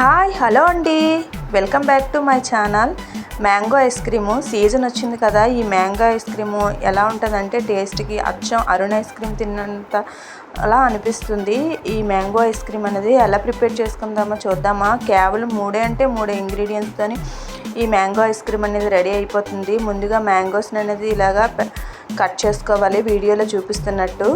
Hi hello అండి, welcome back to my channel. Mango ice cream season వచ్చింది కదా. ఈ మ్యాంగో ఐస్ క్రీము ఎలా ఉంటుందంటే టేస్ట్కి అచ్చం అరుణ్ ఐస్ క్రీమ్ తిన్నంత అలా అనిపిస్తుంది. ఈ మ్యాంగో ఐస్ క్రీమ్ అనేది ఎలా ప్రిపేర్ చేసుకుందామో చూద్దామా. కేవలం 3 ఇంగ్రీడియంట్స్తోని ఈ మ్యాంగో ఐస్ క్రీమ్ అనేది రెడీ అయిపోతుంది. ముందుగా మ్యాంగోస్ని అనేది ఇలాగా కట్ చేసుకోవాలి, వీడియోలో చూపిస్తున్నట్టు.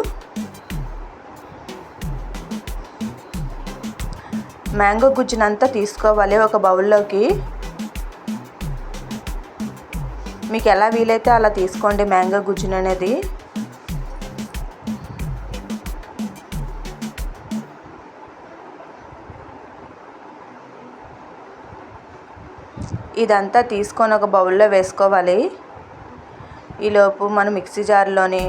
మ్యాంగో గుజ్జునంతా తీసుకోవాలి ఒక బౌల్లోకి. మీకు ఎలా వీలైతే అలా తీసుకోండి మ్యాంగో గుజ్జును అనేది. ఇదంతా తీసుకొని ఒక బౌల్లో వేసుకోవాలి. ఈలోపు మనం మిక్సీ జార్లోని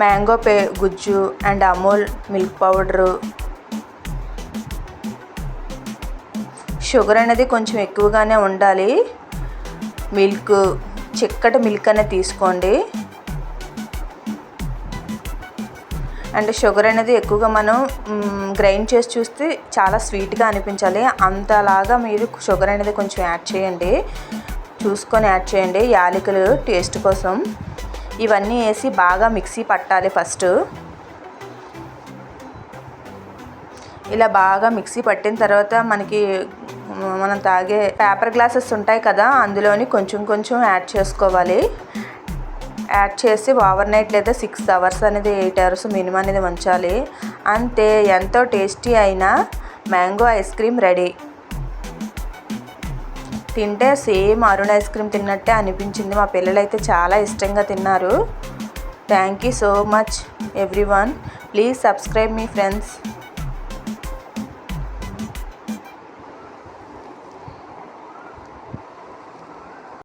మ్యాంగో గుజ్జు and Amul milk powder, sugar అనేది కొంచెం ఎక్కువగానే ఉండాలి. మిల్క్, చిక్కటి మిల్క్ అనేది తీసుకోండి. అండ్ షుగర్ అనేది ఎక్కువగా మనం గ్రైండ్ చేసి చూస్తే చాలా స్వీట్గా అనిపించాలి. అంతలాగా మీరు షుగర్ అనేది కొంచెం యాడ్ చేయండి, చూసుకొని యాడ్ చేయండి. యాలకులు టేస్ట్ కోసం. ఇవన్నీ వేసి బాగా మిక్సీ పట్టాలి ఫస్ట్. ఇలా బాగా మిక్సీ పట్టిన తర్వాత మనం తాగే పేపర్ గ్లాసెస్ ఉంటాయి కదా, అందులోని కొంచెం యాడ్ చేసుకోవాలి. యాడ్ చేసి ఓవర్ నైట్ లేదా 6 అవర్స్ అనేది 8 అవర్స్ మినిమం అనేది ఉంచాలి. అంతే, ఎంతో టేస్టీ అయిన మ్యాంగో ఐస్ క్రీమ్ రెడీ. తింటే సేమ్ అరుణ్ ఐస్ క్రీమ్ తిన్నట్టే అనిపించింది. మా పిల్లలు అయితే చాలా ఇష్టంగా తిన్నారు. Thank you so much everyone. Please subscribe me friends.